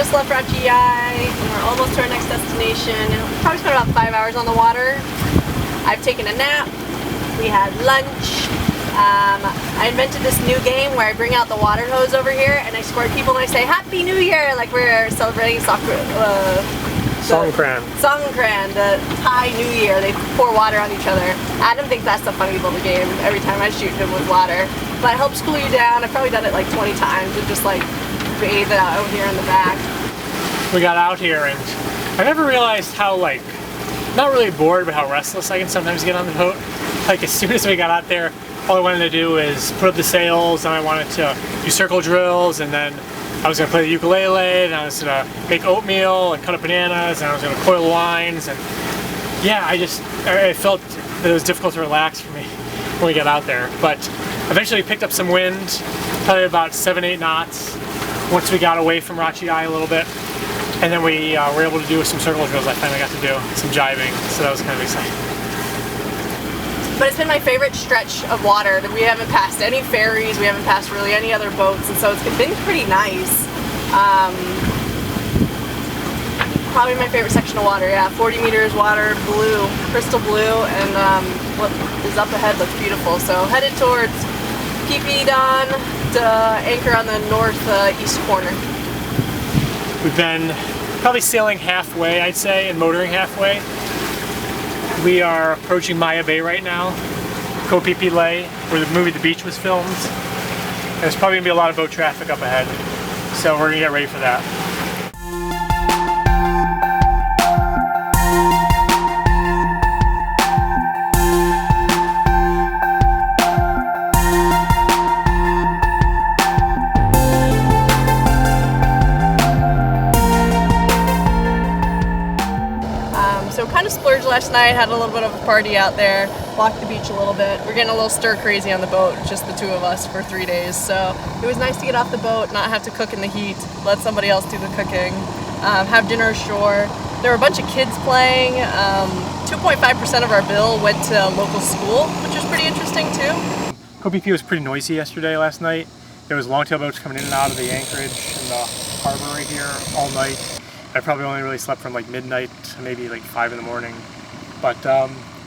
Left Racha Yai, and we're almost to our next destination. We probably spent about 5 hours on the water. I've taken a nap. We had lunch. I invented this new game where I bring out the water hose over here and I squirt people and I say Happy New Year, like we're celebrating Songkran, the Thai New Year. They pour water on each other. Adam thinks that's the funny little game every time I shoot him with water. But it helps cool you down. I've probably done it like 20 times and just like bathe it out here in the back. we got out here and I never realized how, like, not really bored, but how restless I can sometimes get on the boat. Like, as soon as we got out there, all I wanted to do is put up the sails, and I wanted to do circle drills, and then I was gonna play the ukulele, and I was gonna make oatmeal and cut up bananas, and I was gonna coil lines, and yeah, I felt that it was difficult to relax for me when we got out there. But eventually we picked up some wind, probably about 7-8 knots, once we got away from Racha Yai a little bit. And then we were able to do some circle drills. I finally got to do some jiving, so that was kind of exciting. But it's been my favorite stretch of water. We haven't passed any ferries, we haven't passed really any other boats, and so it's been pretty nice. Probably my favorite section of water, yeah. 40 meters water, blue, crystal blue, and what is up ahead looks beautiful. So headed towards Phi Phi to anchor on the northeast corner. We've been probably sailing halfway, I'd say, and motoring halfway. We are approaching Maya Bay right now, Koh Phi Phi, where the movie The Beach was filmed. And there's probably going to be a lot of boat traffic up ahead, so we're going to get ready for that. So kind of splurged last night, had a little bit of a party out there, walked the beach a little bit. We're getting a little stir crazy on the boat, just the two of us for 3 days. So it was nice to get off the boat, not have to cook in the heat, let somebody else do the cooking, have dinner ashore. There were a bunch of kids playing. 2.5% of our bill went to a local school, which was pretty interesting too. Koh Phi Phi was pretty noisy yesterday, last night. There was longtail boats coming in and out of the anchorage and the harbor right here all night. I probably only really slept from like midnight to maybe like 5 in the morning. But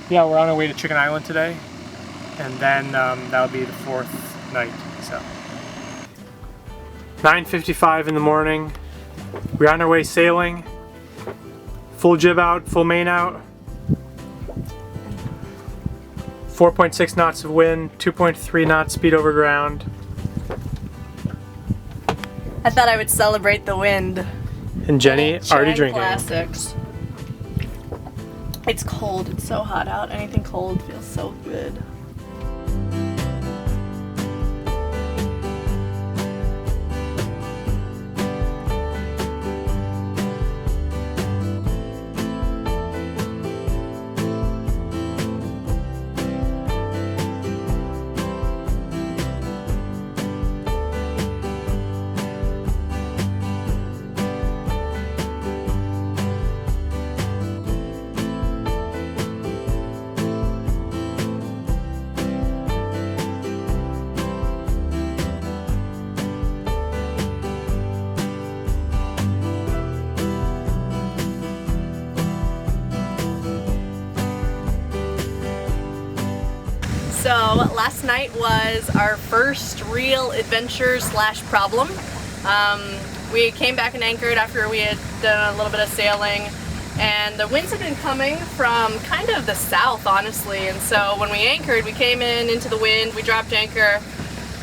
yeah, we're on our way to Chicken Island today, and then that'll be the 4th night. So 9:55 in the morning. We're on our way sailing. Full jib out, full main out. 4.6 knots of wind, 2.3 knots speed over ground. I thought I would celebrate the wind. And Jenny already drinking. Classics. It's cold. It's so hot out. Anything cold feels so good. So last night was our first real adventure / problem. We came back and anchored after we had done a little bit of sailing, and the winds had been coming from kind of the south, honestly, and so when we anchored, we came into the wind, we dropped anchor,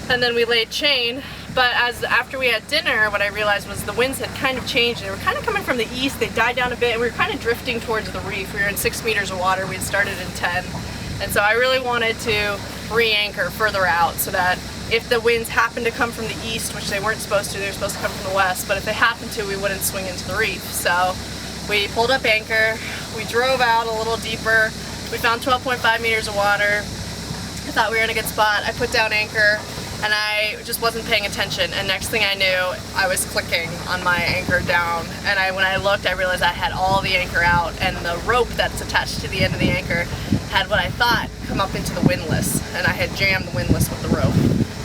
and then we laid chain. But after we had dinner, what I realized was the winds had kind of changed. They were kind of coming from the east, they died down a bit, and we were kind of drifting towards the reef. We were in 6 meters of water, we had started in 10. And so I really wanted to re-anchor further out so that if the winds happened to come from the east, which they weren't supposed to, they were supposed to come from the west, but if they happened to, we wouldn't swing into the reef. So we pulled up anchor, we drove out a little deeper, we found 12.5 meters of water. I thought we were in a good spot. I put down anchor, and I just wasn't paying attention, and next thing I knew, I was clicking on my anchor down, and when I looked, I realized I had all the anchor out, and the rope that's attached to the end of the anchor had what I thought come up into the windlass, and I had jammed the windlass with the rope.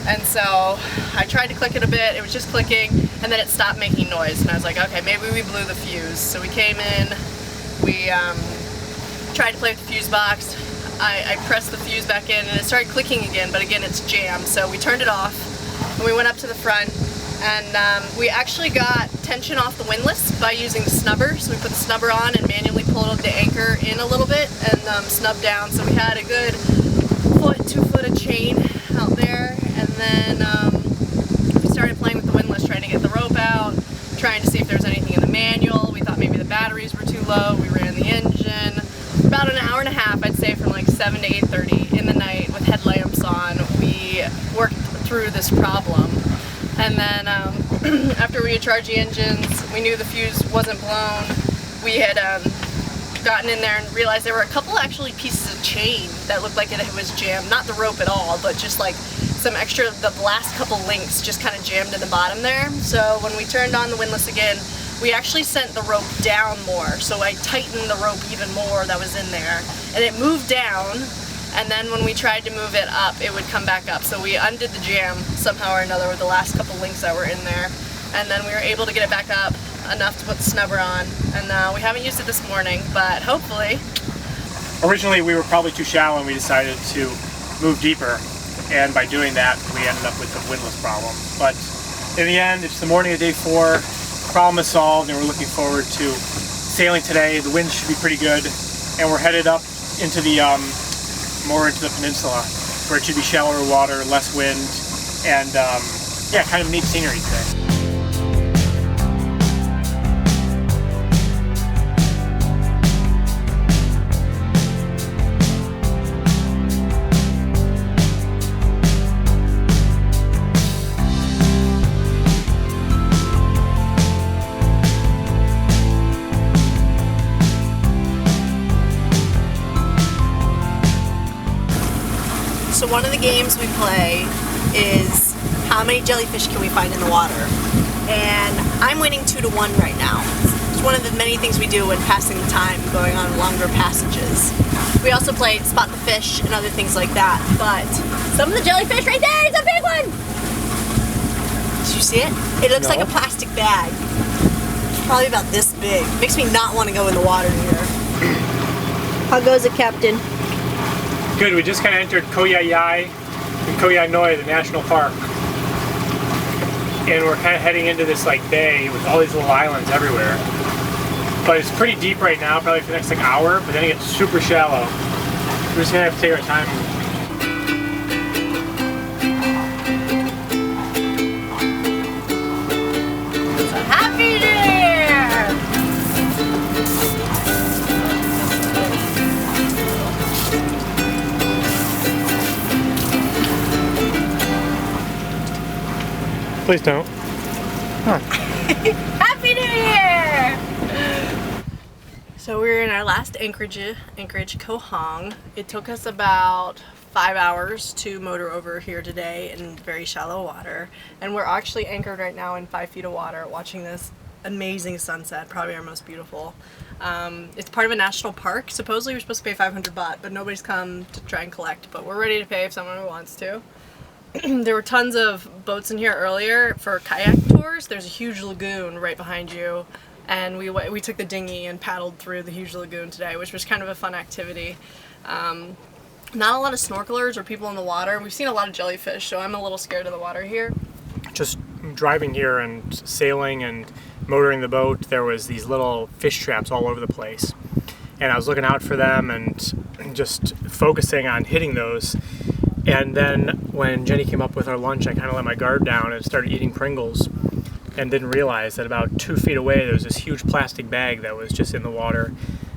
And so I tried to click it a bit, it was just clicking, and then it stopped making noise, and I was like, okay, maybe we blew the fuse. So we came in, we tried to play with the fuse box. I pressed the fuse back in and it started clicking again, but again it's jammed. So we turned it off and we went up to the front, and we actually got tension off the windlass by using the snubber. So we put the snubber on and manually pulled the anchor in a little bit and snubbed down. So we had a good 2 foot of chain out there, and then we started playing with the windlass, trying to get the rope out, trying to see if there was anything in the manual. We thought maybe the batteries were too low. We ran the engine. For about an hour and a half, I'd say, from like 7 to 8:30 in the night with headlamps on, we worked through this problem. And then after we had charged the engines, we knew the fuse wasn't blown. We had gotten in there and realized there were a couple actually pieces of chain that looked like it was jammed. Not the rope at all, but just like some extra, the last couple links just kind of jammed in the bottom there. So when we turned on the windlass again, we actually sent the rope down more. So I tightened the rope even more that was in there, and it moved down. And then when we tried to move it up, it would come back up. So we undid the jam somehow or another with the last couple links that were in there. And then we were able to get it back up enough to put the snubber on. And we haven't used it this morning, but hopefully. Originally we were probably too shallow and we decided to move deeper. And by doing that, we ended up with the windlass problem. But in the end, it's the morning of day 4. Problem is solved, and we're looking forward to sailing today. The wind should be pretty good, and we're headed up into the more into the peninsula, where it should be shallower water, less wind, and yeah, kind of neat scenery today. So one of the games we play is how many jellyfish can we find in the water, and I'm winning 2 to 1 right now. It's one of the many things we do when passing the time, going on longer passages. We also play spot the fish and other things like that, but some of the jellyfish right there is a big one! Did you see it? It looks like a plastic bag. It's probably about this big. Makes me not want to go in the water here. How goes it, Captain? Good, we just kind of entered Koh Phi Phi and Koh Phi Noi, the national park. And we're kind of heading into this like bay with all these little islands everywhere. But it's pretty deep right now, probably for the next like hour, but then it gets super shallow. We're just gonna have to take our time. Happy New Year! Please don't. Huh. Happy New Year! So we're in our last anchorage, Koh Hong. It took us about 5 hours to motor over here today in very shallow water. And we're actually anchored right now in 5 feet of water watching this amazing sunset, probably our most beautiful. It's part of a national park. Supposedly we're supposed to pay 500 baht, but nobody's come to try and collect. But we're ready to pay if someone wants to. There were tons of boats in here earlier for kayak tours. There's a huge lagoon right behind you, and we took the dinghy and paddled through the huge lagoon today, which was kind of a fun activity. Not a lot of snorkelers or people in the water. We've seen a lot of jellyfish, so I'm a little scared of the water here. Just driving here and sailing and motoring the boat, there was these little fish traps all over the place. And I was looking out for them and just focusing on hitting those. And then when Jenny came up with our lunch, I kind of let my guard down and started eating Pringles and didn't realize that about 2 feet away there was this huge plastic bag that was just in the water,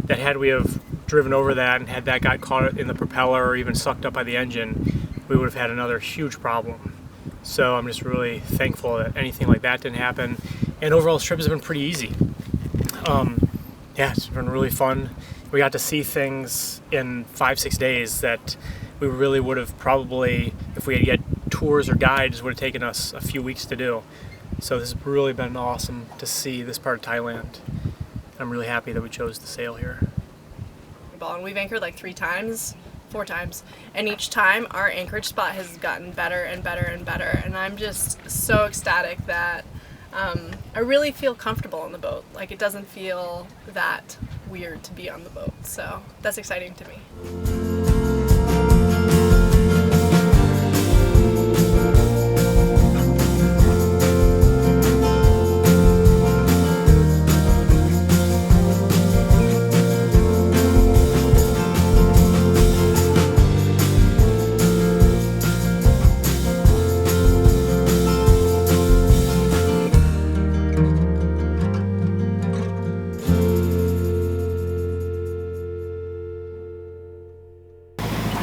that had we have driven over that and had that got caught in the propeller or even sucked up by the engine, we would have had another huge problem. So I'm just really thankful that anything like that didn't happen. And overall, this trip has been pretty easy. Yeah, it's been really fun. We got to see things in 5-6 days that we really would have probably, if we had tours or guides would have taken us a few weeks to do. So this has really been awesome to see this part of Thailand. I'm really happy that we chose to sail here. And we've anchored like 4 times, and each time our anchorage spot has gotten better and better and better, and I'm just so ecstatic that I really feel comfortable on the boat. Like, it doesn't feel that weird to be on the boat, so that's exciting to me.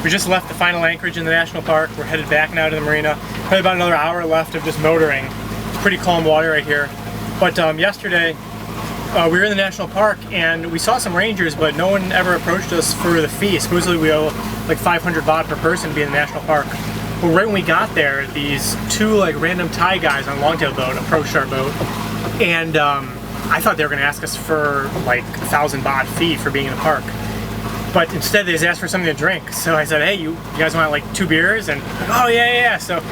We just left the final anchorage in the national park. We're headed back now to the marina. Probably about another hour left of just motoring. It's pretty calm water right here. But yesterday, we were in the national park and we saw some rangers, but no one ever approached us for the fee. Supposedly we owe like 500 baht per person to be in the national park. But right when we got there, these 2 like random Thai guys on a longtail boat approached our boat, and I thought they were going to ask us for like 1,000 baht fee for being in the park. But instead they just asked for something to drink. So I said, hey, you guys want like 2 beers? And like, oh yeah. So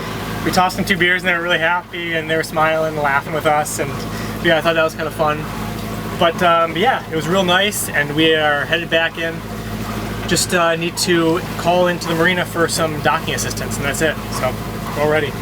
we tossed them 2 beers and they were really happy and they were smiling and laughing with us. And yeah, I thought that was kind of fun. But yeah, it was real nice, and we are headed back in. Just need to call into the marina for some docking assistance, and that's it. So we're all ready.